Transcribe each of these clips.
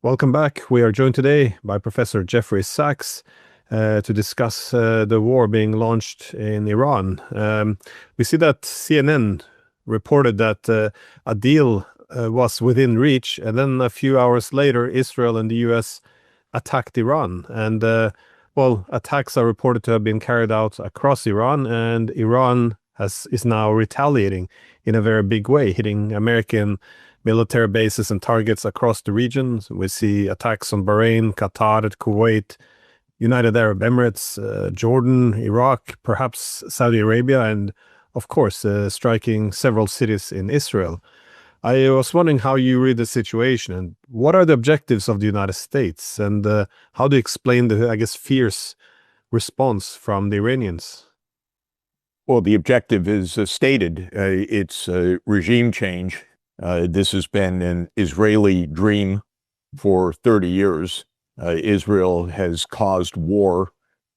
Welcome back. We are joined today by Professor Jeffrey Sachs to discuss the war being launched in Iran. We see that CNN reported that a deal was within reach, and then a few hours later, Israel and the US attacked Iran. And, attacks are reported to have been carried out across Iran, and Iran is now retaliating in a very big way, hitting American military bases and targets across the region. We see attacks on Bahrain, Qatar, Kuwait, United Arab Emirates, Jordan, Iraq, perhaps Saudi Arabia, and of course, striking several cities in Israel. I was wondering how you read the situation and what are the objectives of the United States, and how do you explain the, fierce response from the Iranians? Well, the objective is stated. It's regime change. This has been an Israeli dream for 30 years. Israel has caused war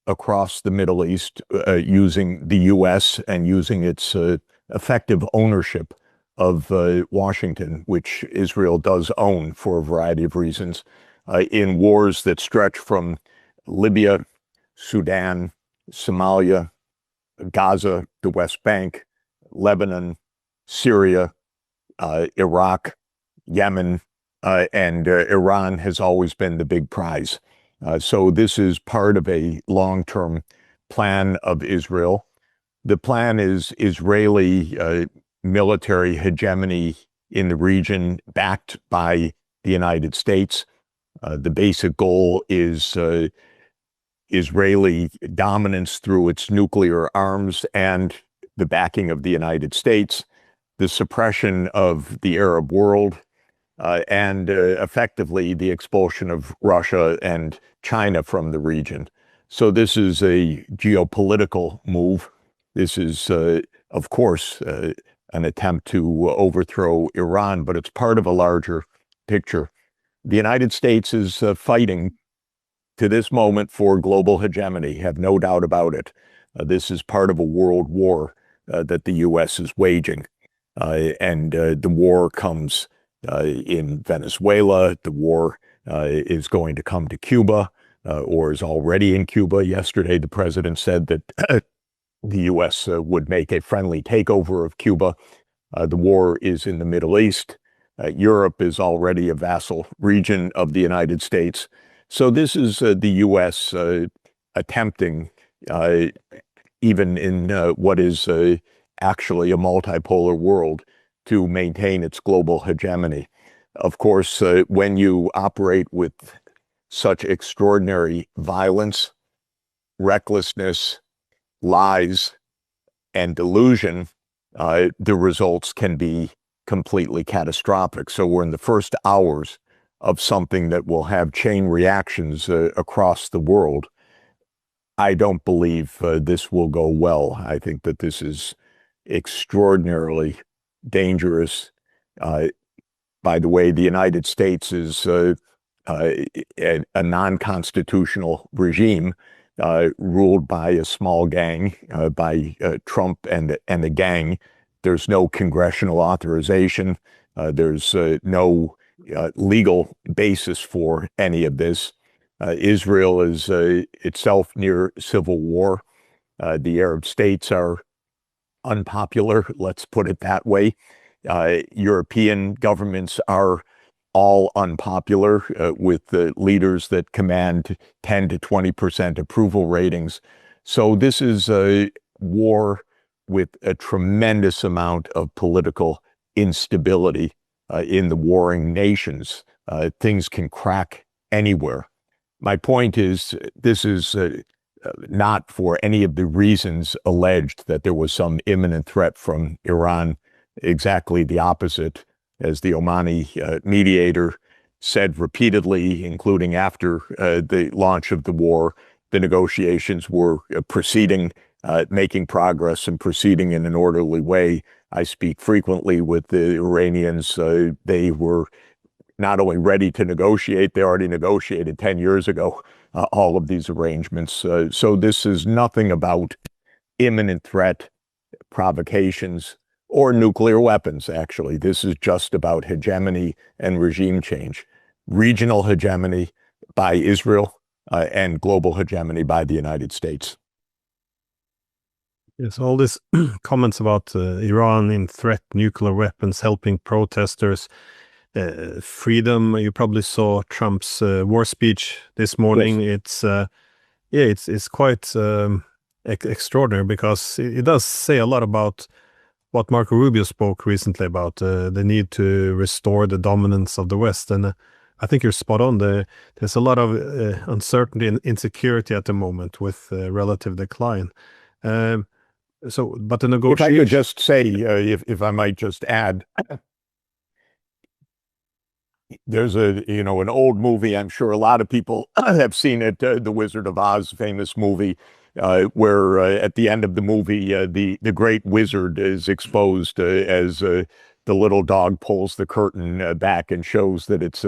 across the Middle East using the U.S. and using its effective ownership of Washington, which Israel does own for a variety of reasons, in wars that stretch from Libya, Sudan, Somalia, Gaza, the West Bank, Lebanon, Syria, Iraq, Yemen, and Iran has always been the big prize. So this is part of a long-term plan of Israel. The plan is Israeli military hegemony in the region backed by the United States. The basic goal is Israeli dominance through its nuclear arms and the backing of the United States, the suppression of the Arab world, and effectively the expulsion of Russia and China from the region. So this is a geopolitical move. This is, of course, an attempt to overthrow Iran, but it's part of a larger picture. The United States is fighting to this moment for global hegemony, have no doubt about it. This is part of a world war that the U.S. is waging. And the war comes in Venezuela. The war is going to come to Cuba, or is already in Cuba. Yesterday, the president said that the U.S. would make a friendly takeover of Cuba. The war is in the Middle East. Europe is already a vassal region of the United States. So this is the U.S. Attempting, even in what is actually a multipolar world, to maintain its global hegemony. Of course, when you operate with such extraordinary violence, recklessness, lies, and delusion, the results can be completely catastrophic. So we're in the first hours of something that will have chain reactions across the world. I don't believe this will go well. I think that this is extraordinarily dangerous. By the way, the United States is a non-constitutional regime ruled by a small gang, by Trump and the gang. There's no congressional authorization. There's no legal basis for any of this. Israel is itself near civil war. The Arab states are unpopular, let's put it that way. European governments are all unpopular with the leaders that command 10 to 20% approval ratings. So this is a war with a tremendous amount of political instability in the warring nations. Things can crack anywhere. My point is, this is not for any of the reasons alleged that there was some imminent threat from Iran. Exactly the opposite, as the Omani mediator said repeatedly, including after the launch of the war. The negotiations were proceeding, making progress and proceeding in an orderly way. I speak frequently with the Iranians. They were not only ready to negotiate, they already negotiated 10 years ago, all of these arrangements. So this is nothing about imminent threat, provocations, or nuclear weapons, actually. This is just about hegemony and regime change. regional hegemony by Israel and global hegemony by the United States. Yes, all these comments about Iran in threat, nuclear weapons, helping protesters, freedom. You probably saw Trump's war speech this morning. Yes. It's quite extraordinary, because it does say a lot about what Marco Rubio spoke recently about, the need to restore the dominance of the West. And I think you're spot on. There's a lot of uncertainty and insecurity at the moment with relative decline. But the negotiation... If I could just say, if I might just add, there's an old movie, I'm sure a lot of people have seen it, The Wizard of Oz, famous movie, where at the end of the movie, the great wizard is exposed as the little dog pulls the curtain back and shows that it's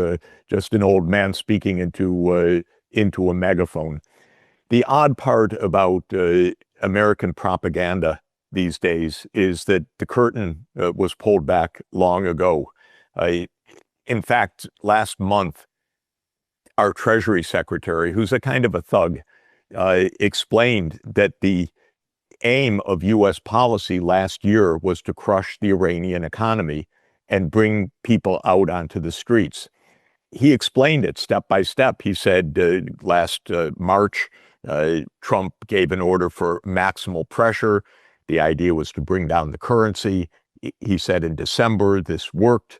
just an old man speaking into a megaphone. The odd part about American propaganda these days is that the curtain was pulled back long ago. In fact, last month, our Treasury Secretary, who's a kind of a thug, explained that the aim of U.S. policy last year was to crush the Iranian economy and bring people out onto the streets. He explained it step by step. He said last March, Trump gave an order for maximal pressure. The idea was to bring down the currency. He said in December, this worked.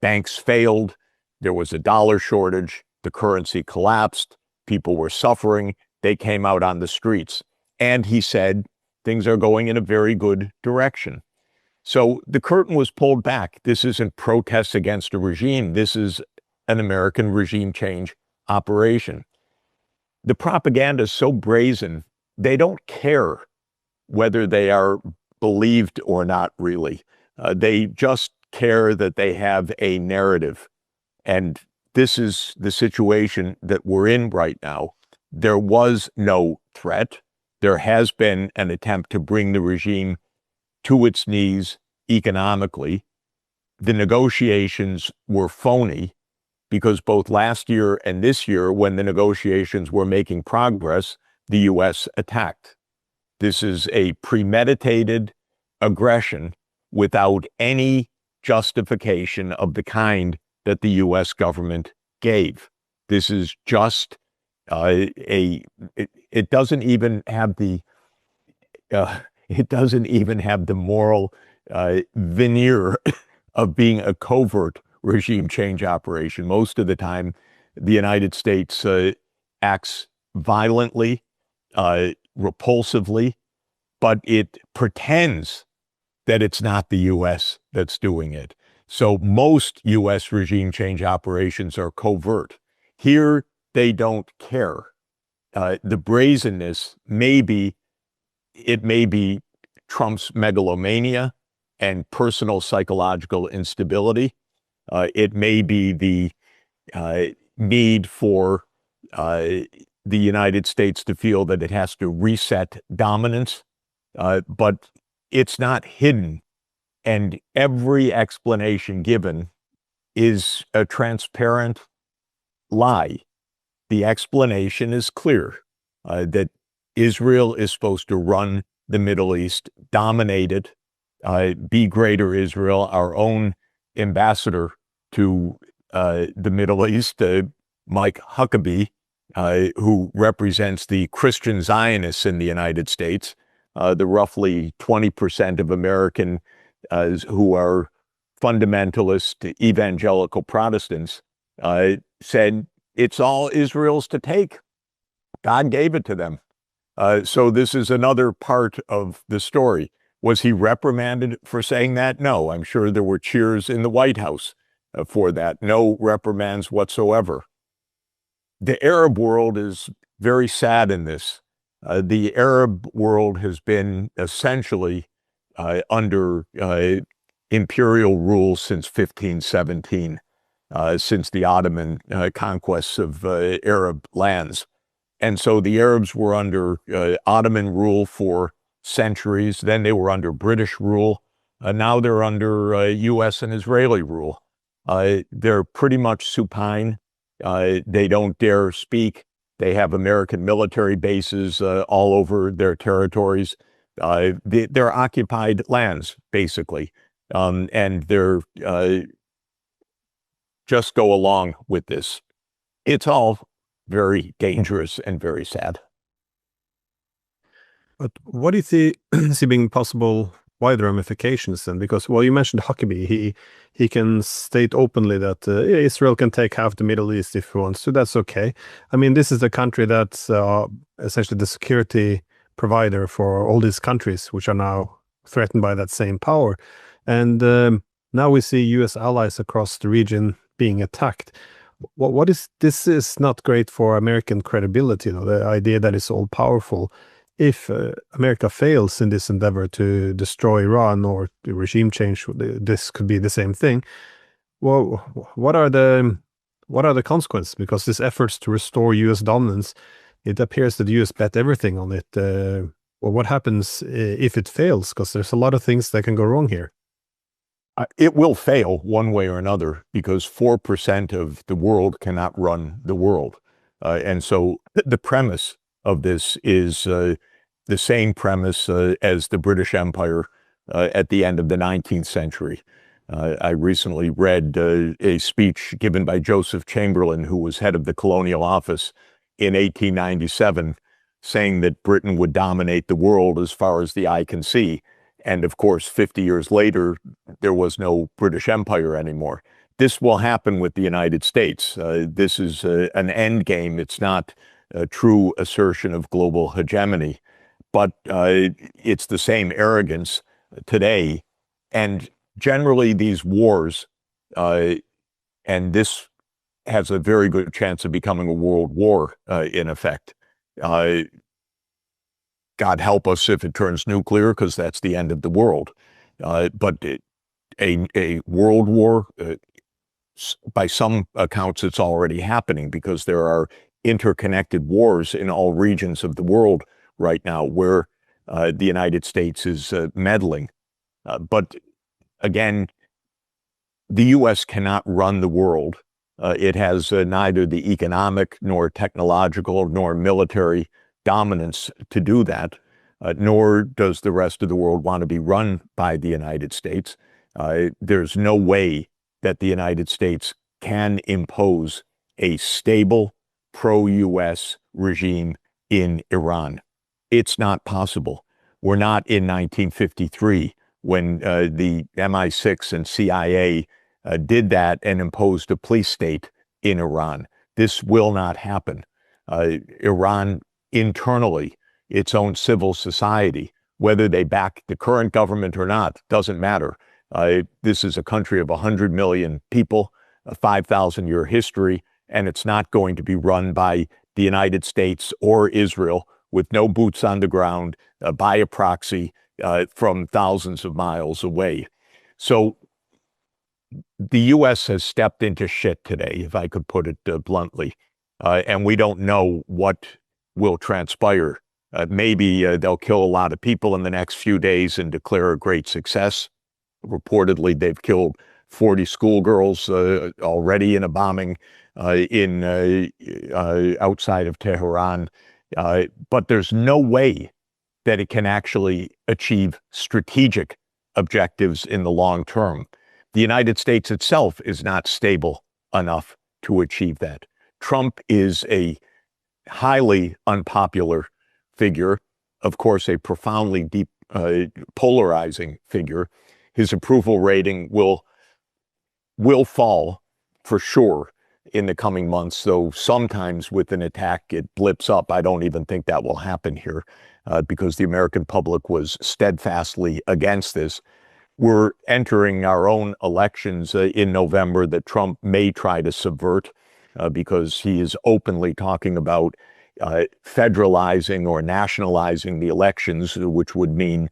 Banks failed. There was a dollar shortage. The currency collapsed. People were suffering. They came out on the streets. And he said, things are going in a very good direction. So the curtain was pulled back. This isn't protests against a regime. This is an American regime change operation. The propaganda is so brazen, they don't care whether they are believed or not, really. They just care that they have a narrative. And this is the situation that we're in right now. There was no threat. There has been an attempt to bring the regime to its knees economically. The negotiations were phony, because both last year and this year, when the negotiations were making progress, the U.S. attacked. This is a premeditated aggression without any justification of the kind that the U.S. government gave. This is just it doesn't even have the moral veneer of being a covert regime change operation. Most of the time, the United States acts violently, repulsively, but it pretends that it's not the U.S. that's doing it. So most U.S. regime change operations are covert. Here, they don't care. The brazenness may be Trump's megalomania and personal psychological instability. It may be the need for the United States to feel that it has to reset dominance, but it's not hidden. And every explanation given is a transparent lie. The explanation is clear, that Israel is supposed to run the Middle East, dominate it, be greater Israel. Our own ambassador to the Middle East, Mike Huckabee, who represents the Christian Zionists in the United States, the roughly 20% of Americans who are fundamentalist evangelical Protestants, said it's all Israel's to take. God gave it to them. So this is another part of the story. Was he reprimanded for saying that? No, I'm sure there were cheers in the White House for that. No reprimands whatsoever. The Arab world is very sad in this. The Arab world has been essentially under imperial rule since 1517, since the Ottoman conquests of Arab lands. And so the Arabs were under Ottoman rule for centuries. Then they were under British rule. Now they're under U.S. and Israeli rule. They're pretty much supine. They don't dare speak. They have American military bases all over their territories. They're occupied lands, basically, and they're just go along with this. It's all very dangerous and very sad. But what do you see being possible wider ramifications then? Because, well, you mentioned Huckabee. He can state openly that Israel can take half the Middle East if he wants to. That's okay. I mean, this is a country that's essentially the security provider for all these countries, which are now threatened by that same power. And now we see U.S. allies across the region being attacked. What is this? Is not great for American credibility. You know, the idea that it's all powerful. If America fails in this endeavor to destroy Iran or the regime change, this could be the same thing. Well, what are the consequences? Because these efforts to restore U.S. dominance, it appears that the U.S. bet everything on it. Well, what happens if it fails? Because there's a lot of things that can go wrong here. It will fail one way or another because 4% of the world cannot run the world. And so the premise of this is the same premise as the British Empire at the end of the 19th century. I recently read a speech given by Joseph Chamberlain, who was head of the Colonial Office in 1897, saying that Britain would dominate the world as far as the eye can see. And of course, 50 years later, there was no British Empire anymore. This will happen with the United States. This is an end game. It's not a true assertion of global hegemony, but it's the same arrogance today. And generally these wars, and this has a very good chance of becoming a world war in effect. God help us if it turns nuclear, because that's the end of the world. But a world war, by some accounts, it's already happening because there are interconnected wars in all regions of the world right now where the United States is meddling. But again, the U.S. cannot run the world. It has neither the economic nor technological nor military dominance to do that, nor does the rest of the world want to be run by the United States. There's no way that the United States can impose a stable pro-U.S. regime in Iran. It's not possible. We're not in 1953 when the MI6 and CIA did that and imposed a police state in Iran. This will not happen. Iran internally, its own civil society, whether they back the current government or not, doesn't matter. This is a country of 100 million people, a 5,000-year history, and it's not going to be run by the United States or Israel with no boots on the ground, by a proxy from thousands of miles away. So the U.S. has stepped into shit today, if I could put it bluntly, and we don't know what will transpire. Maybe they'll kill a lot of people in the next few days and declare a great success. Reportedly, they've killed 40 schoolgirls already in a bombing outside of Tehran. But there's no way that it can actually achieve strategic objectives in the long term. The United States itself is not stable enough to achieve that. Trump is a highly unpopular figure, of course, a profoundly deep, polarizing figure. His approval rating will fall for sure in the coming months, though sometimes with an attack it blips up. I don't even think that will happen here because the American public was steadfastly against this. We're entering our own elections in November that Trump may try to subvert because he is openly talking about federalizing or nationalizing the elections, which would mean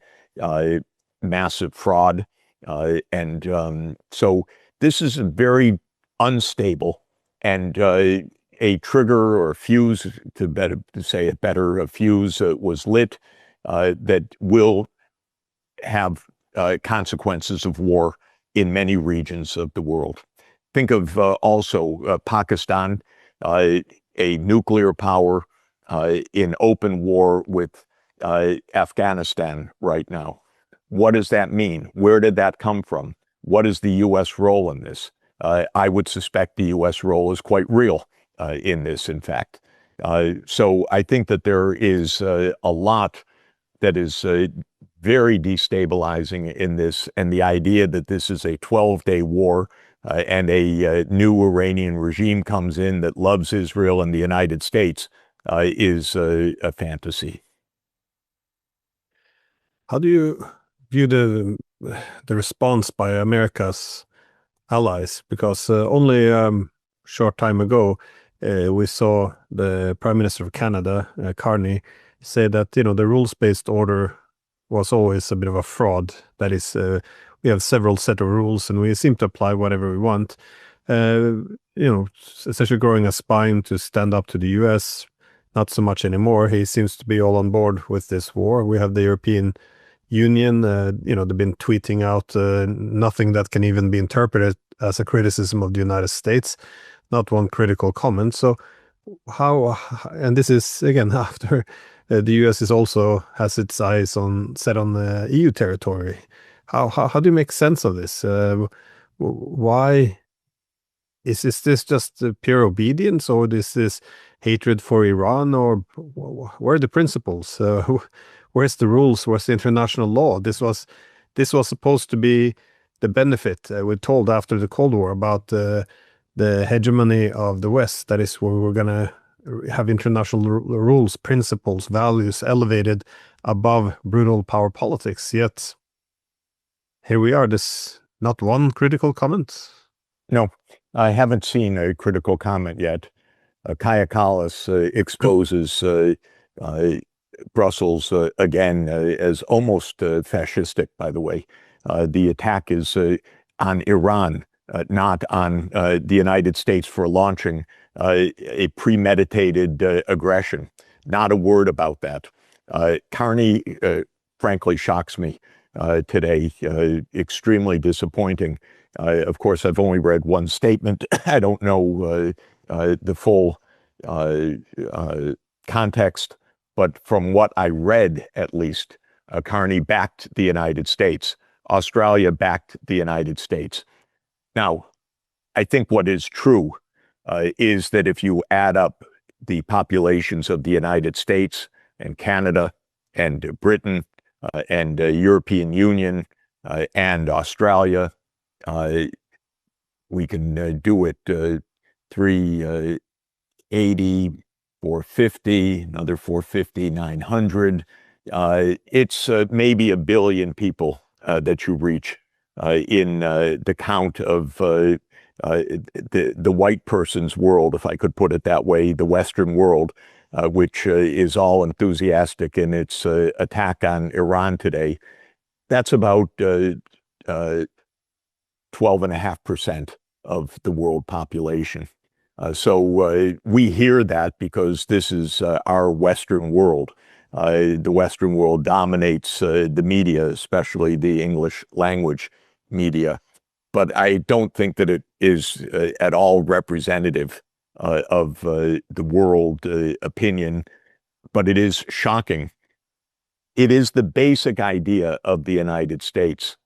massive fraud. So this is a very unstable and a trigger or a fuse, to say it better, a fuse was lit that will have consequences of war in many regions of the world. Think of also Pakistan, a nuclear power in open war with Afghanistan right now. What does that mean? Where did that come from? What is the U.S. role in this? I would suspect the U.S. role is quite real in this, in fact. So I think that there is a lot that is very destabilizing in this, and the idea that this is a 12-day war and a new Iranian regime comes in that loves Israel and the United States is a fantasy. How do you view the response by America's allies? Because only short time ago, we saw the Prime Minister of Canada, Carney, say that the rules-based order was always a bit of a fraud. That is, we have several set of rules, and we seem to apply whatever we want. Essentially growing a spine to stand up to the U.S. Not so much anymore. He seems to be all on board with this war. We have the European Union, they've been tweeting out nothing that can even be interpreted as a criticism of the United States, not one critical comment. So how, and this is again after the US is also has its eyes set on the EU territory. How do you make sense of this? Why is this just pure obedience, or is this hatred for Iran, or where are the principles? Where's the rules? Where's the international law? This was supposed to be the benefit. We're told after the Cold War about the hegemony of the West. That is where we were going to have international rules, principles, values elevated above brutal power politics. Yet here we are. This not one critical comment. No, I haven't seen a critical comment yet. Kaya Kallas exposes Brussels again as almost fascistic, by the way. The attack is on Iran, not on the United States for launching a premeditated aggression. Not a word about that. Carney, frankly, shocks me today. Extremely disappointing. Of course, I've only read one statement. I don't know the full context. But from what I read, at least, Carney backed the United States. Australia backed the United States. Now, I think what is true is that if you add up the populations of the United States and Canada and Britain and European Union and Australia, we can do it 380, 450, another 450, 900. It's maybe 1 billion people that you reach in the count of the white person's world, if I could put it that way, the Western world, which is all enthusiastic in its attack on Iran today. That's about 12.5% of the world population. So we hear that because this is our Western world. The Western world dominates the media, especially the English language media. But I don't think that it is at all representative of the world opinion, but it is shocking. It is the basic idea of the United States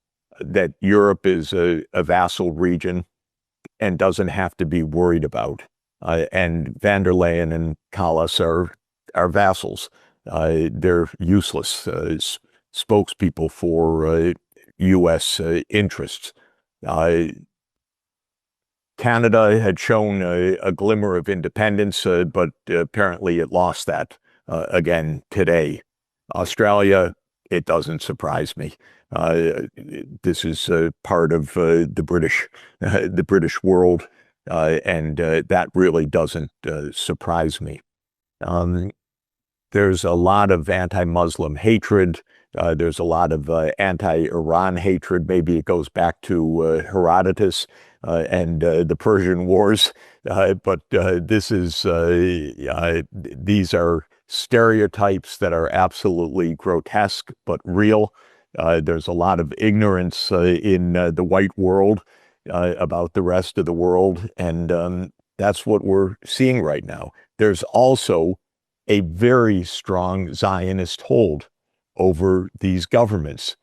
that Europe is a vassal region and doesn't have to be worried about. And van der Leyen and Kallas are vassals. They're useless spokespeople for U.S. interests. Canada had shown a glimmer of independence, but apparently it lost that again today. Australia, it doesn't surprise me. This is part of the British world, and that really doesn't surprise me. There's a lot of anti-Muslim hatred. There's a lot of anti-Iran hatred. Maybe it goes back to Herodotus and the Persian Wars. But this is these are stereotypes that are absolutely grotesque but real. There's a lot of ignorance in the white world, about the rest of the world, and that's what we're seeing right now. There's also a very strong Zionist hold over these governments.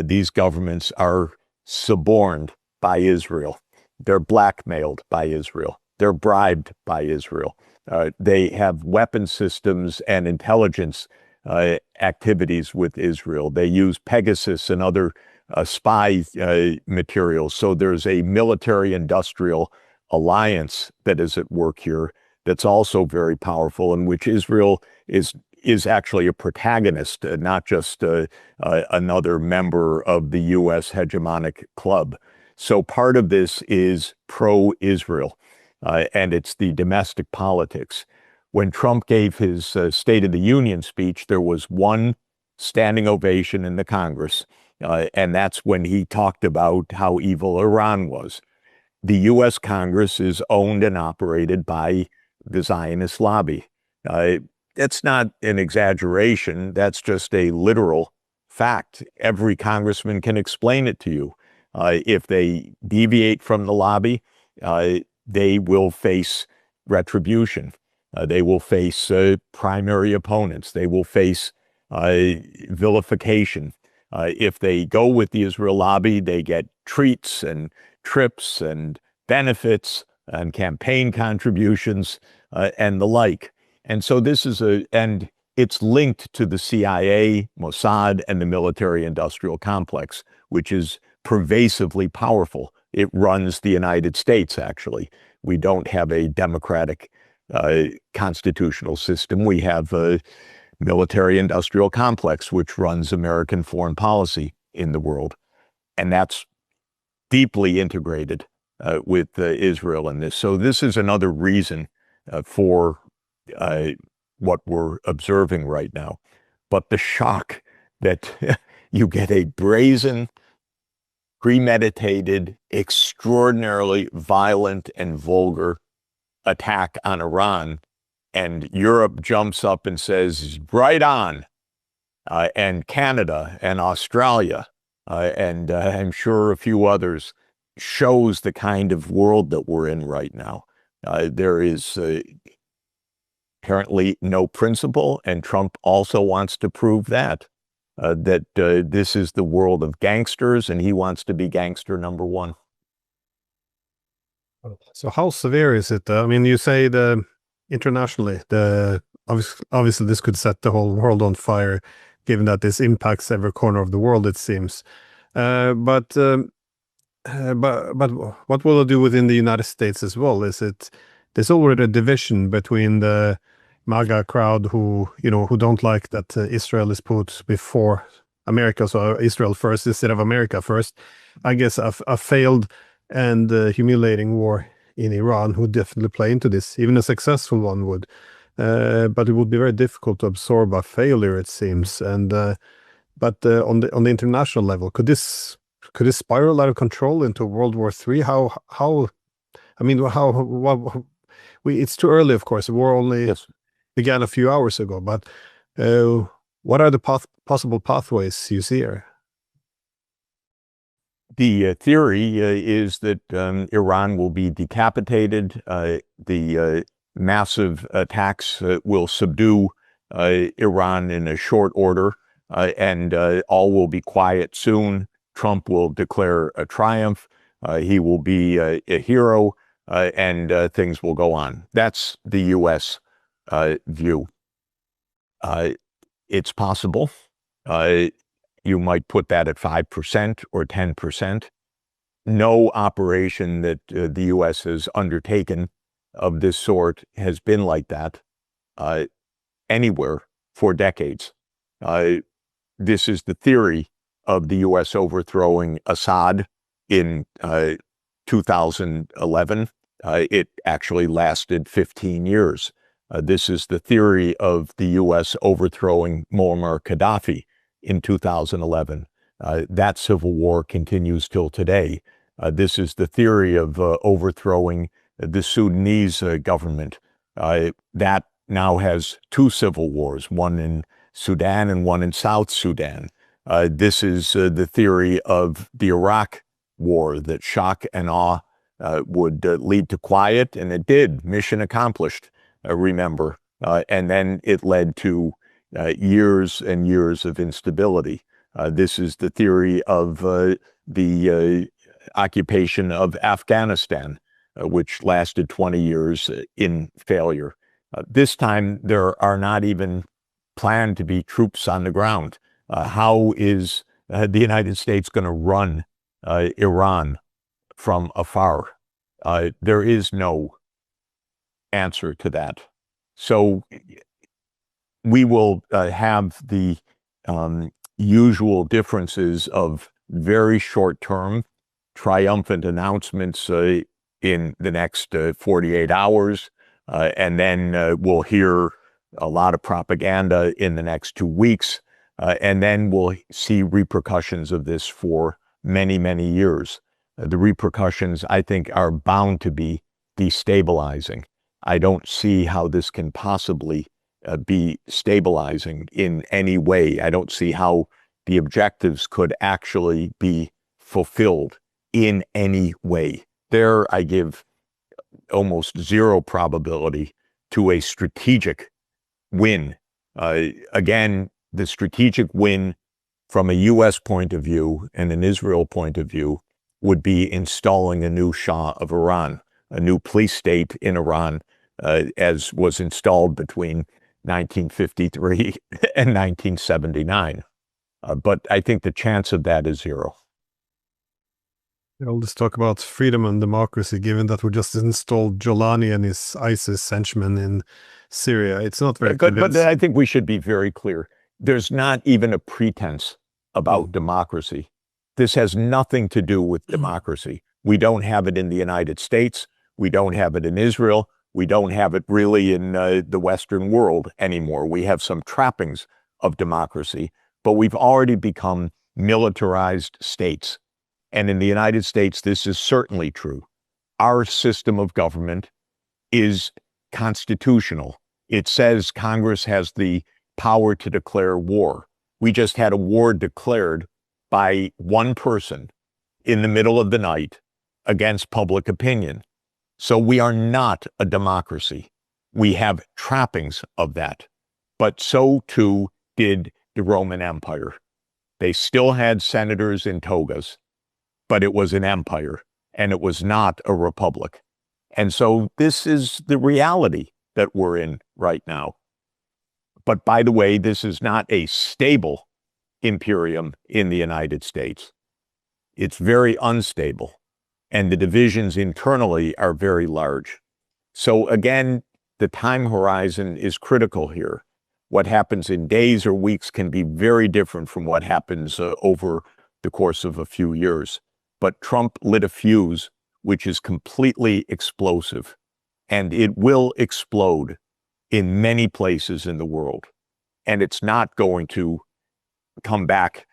These governments are suborned by Israel. They're blackmailed by Israel. They're bribed by Israel. They have weapon systems and intelligence activities with Israel. They use Pegasus and other spy materials. So there's a military-industrial alliance that is at work here that's also very powerful, in which Israel is actually a protagonist, not just another member of the U.S. hegemonic club. So part of this is pro-Israel, and it's the domestic politics. When Trump gave his State of the Union speech, there was one standing ovation in the Congress, and that's when he talked about how evil Iran was. The U.S. Congress is owned and operated by the Zionist lobby. It's not an exaggeration. That's just a literal fact. Every congressman can explain it to you. If they deviate from the lobby, they will face retribution. They will face primary opponents. They will face vilification. If they go with the Israel lobby, they get treats and trips and benefits and campaign contributions and the like. And so this is and it's linked to the CIA, Mossad, and the military-industrial complex, which is pervasively powerful. It runs the United States, actually. We don't have a democratic constitutional system. We have a military-industrial complex, which runs American foreign policy in the world. And that's deeply integrated with Israel in this. So this is another reason for what we're observing right now. But the shock that you get a brazen, premeditated, extraordinarily violent and vulgar attack on Iran, and Europe jumps up and says, right on, and Canada and Australia, and I'm sure a few others, shows the kind of world that we're in right now. There is apparently no principle, and Trump also wants to prove that this is the world of gangsters, and he wants to be gangster number one. So how severe is it? I mean, you say internationally, obviously this could set the whole world on fire, given that this impacts every corner of the world, it seems. But what will it do within the United States as well? There's already a division between the MAGA crowd who don't like that Israel is put before America, so Israel first instead of America first. I guess a failed and humiliating war in Iran would definitely play into this. Even a successful one would, but it would be very difficult to absorb a failure, it seems. And but on the international level, could this spiral out of control into World War III? It's too early, of course. The war only began a few hours ago, but what are the possible pathways you see here? The theory is that Iran will be decapitated. The massive attacks will subdue Iran in a short order, and all will be quiet soon. Trump will declare a triumph. He will be a hero, and things will go on. That's the U.S. View. It's possible. You might put that at 5% or 10%. No operation that the U.S. has undertaken of this sort has been like that anywhere for decades. This is the theory of the U.S. overthrowing Assad in 2011. It actually lasted 15 years. This is the theory of the U.S. overthrowing Muammar Gaddafi in 2011. That civil war continues till today. This is the theory of overthrowing the Sudanese government. That now has two civil wars, one in Sudan and one in South Sudan. This is the theory of the Iraq war, that shock and awe would lead to quiet, and it did. Mission accomplished, remember. And then it led to years and years of instability. This is the theory of the occupation of Afghanistan, which lasted 20 years in failure. This time, there are not even planned to be troops on the ground. How is the United States going to run Iran from afar? There is no answer to that. So we will have the usual differences of very short-term triumphant announcements in the next 48 hours, and then we'll hear a lot of propaganda in the next 2 weeks, and then we'll see repercussions of this for many, many years. The repercussions, I think, are bound to be destabilizing. I don't see how this can possibly be stabilizing in any way. I don't see how the objectives could actually be fulfilled in any way. There, I give almost zero probability to a strategic win. Again, the strategic win from a U.S. point of view and an Israel point of view would be installing a new Shah of Iran, a new police state in Iran, as was installed between 1953 and 1979. But I think the chance of that is zero. All this talk about freedom and democracy, given that we just installed Jolani and his ISIS henchmen in Syria, it's not very But I think we should be very clear. There's not even a pretense about democracy. This has nothing to do with democracy. We don't have it in the United States. We don't have it in Israel. We don't have it really in the Western world anymore. We have some trappings of democracy, but we've already become militarized states. And in the United States, this is certainly true. Our system of government is constitutional. It says Congress has the power to declare war. We just had a war declared by one person in the middle of the night against public opinion. So we are not a democracy. We have trappings of that. But so too did the Roman Empire. They still had senators in togas, but it was an empire, and it was not a republic. And so this is the reality that we're in right now. But by the way, this is not a stable imperium in the United States. It's very unstable, and the divisions internally are very large. So again, the time horizon is critical here. What happens in days or weeks can be very different from what happens over the course of a few years. But Trump lit a fuse which is completely explosive, and it will explode in many places in the world. And it's not going to come back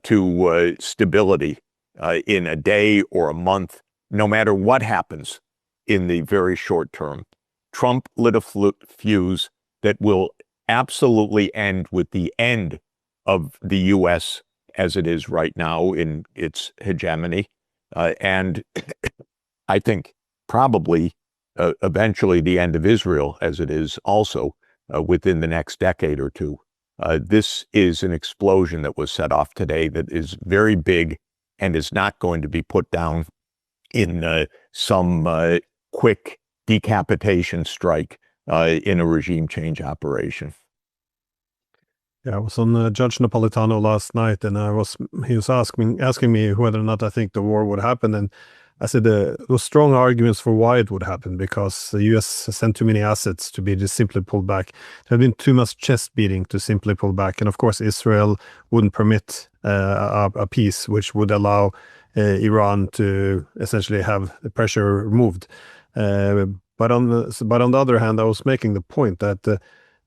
to stability in a day or a month, no matter what happens in the very short term. Trump lit a fuse that will absolutely end with the end of the U.S. as it is right now in its hegemony. And I think probably eventually the end of Israel as it is also within the next decade or two. This is an explosion that was set off today that is very big and is not going to be put down in some quick decapitation strike in a regime change operation. Yeah, I was on Judge Napolitano last night, and he was asking me whether or not I think the war would happen, and I said there were strong arguments for why it would happen, because the U.S. sent too many assets to be just simply pulled back. There had been too much chest beating to simply pull back, and of course Israel wouldn't permit a peace which would allow Iran to essentially have the pressure removed. But on the other hand, I was making the point that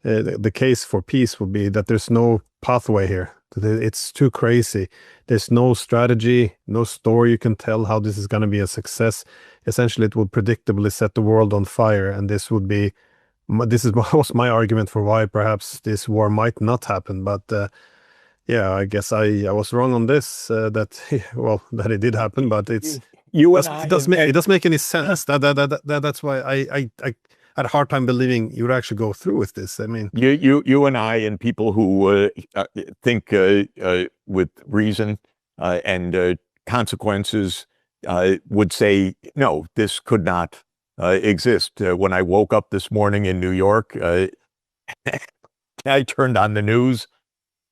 the case for peace would be that there's no pathway here. It's too crazy. There's no strategy, no story you can tell how this is going to be a success. Essentially, it will predictably set the world on fire, and this was my argument for why perhaps this war might not happen. But yeah, I guess I was wrong on this. That it did happen, but it doesn't make any sense. That's why I had a hard time believing you would actually go through with this. I mean, you and I and people who think with reason and consequences would say, no, this could not exist. When I woke up this morning in New York, I turned on the news.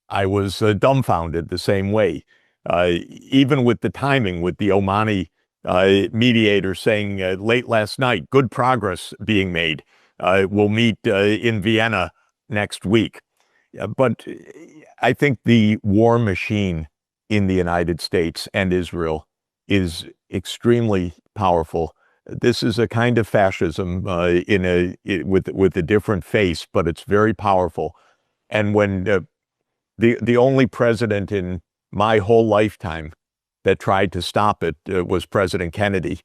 I was dumbfounded the same way. Even with the timing, with the Omani mediator saying late last night, good progress being made. We'll meet in Vienna next week. But I think the war machine in the United States and Israel is extremely powerful. This is a kind of fascism with a different face, but it's very powerful. And when the only president in my whole lifetime that tried to stop it was President Kennedy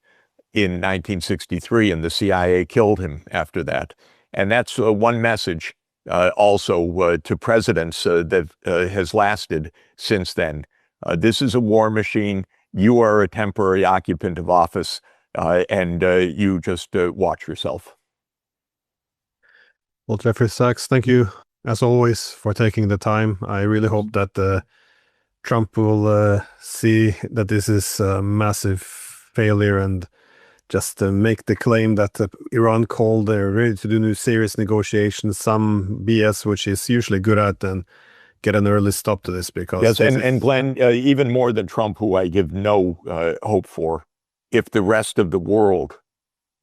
in 1963, and the CIA killed him after that. And that's one message also to presidents that has lasted since then. This is a war machine. You are a temporary occupant of office, and you just watch yourself. Well, Jeffrey Sachs, thank you, as always, for taking the time. I really hope that Trump will see that this is a massive failure and just make the claim that Iran called they're ready to do new serious negotiations, some BS, which he's usually good at, and get an early stop to this. Because yes, and Glenn, even more than Trump, who I give no hope for, if the rest of the world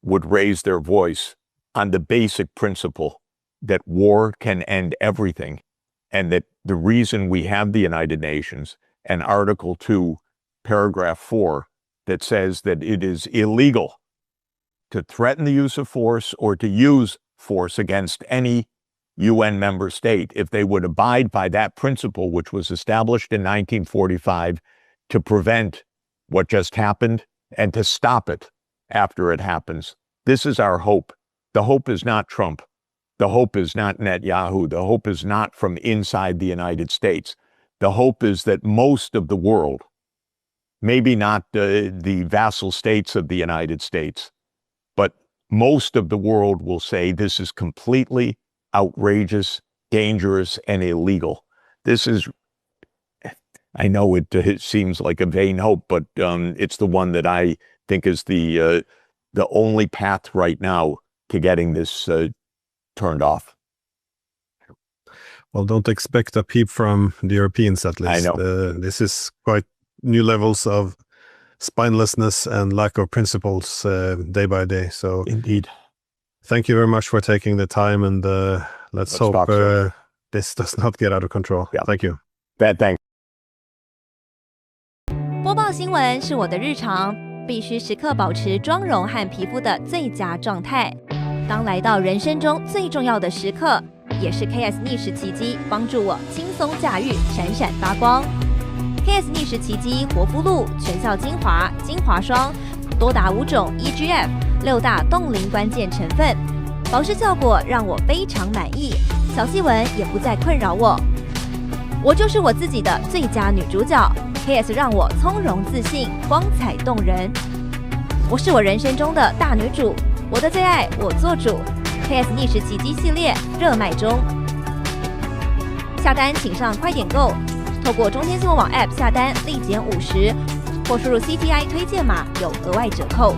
would raise their voice on the basic principle that war can end everything, and that the reason we have the United Nations and Article 2, Paragraph 4, that says that it is illegal to threaten the use of force or to use force against any UN member state, if they would abide by that principle, which was established in 1945 to prevent what just happened and to stop it after it happens. This is our hope. The hope is not Trump. The hope is not Netanyahu. The hope is not from inside the United States. The hope is that most of the world, maybe not the vassal states of the United States, but most of the world will say this is completely outrageous, dangerous, and illegal. This is, I know it seems like a vain hope, but it's the one that I think is the only path right now to getting this turned off. Well, don't expect a peep from the Europeans, at least. I know. This is quite new levels of spinelessness and lack of principles day by day. So, indeed, thank you very much for taking the time, and let's hope this does not get out of control. Yeah. Thank you. Bad thanks. 播报新闻是我的日常，必须时刻保持妆容和皮肤的最佳状态。当来到人生中最重要的时刻，也是 KS 逆时奇迹帮助我轻松驾驭，闪闪发光。KS 逆时奇迹活肤露全效精华、精华霜，多达5种 EGF 6大冻龄关键成分，保湿效果让我非常满意，小细纹也不再困扰我。我就是我自己的最佳女主角 ，KS 让我从容自信，光彩动人。我是我人生中的大女主，我的最爱我做主。KS 逆时奇迹系列热卖中，下单请上快点购，透过中天新闻网 App 下单立减50，或输入 CTI 推荐码有额外折扣。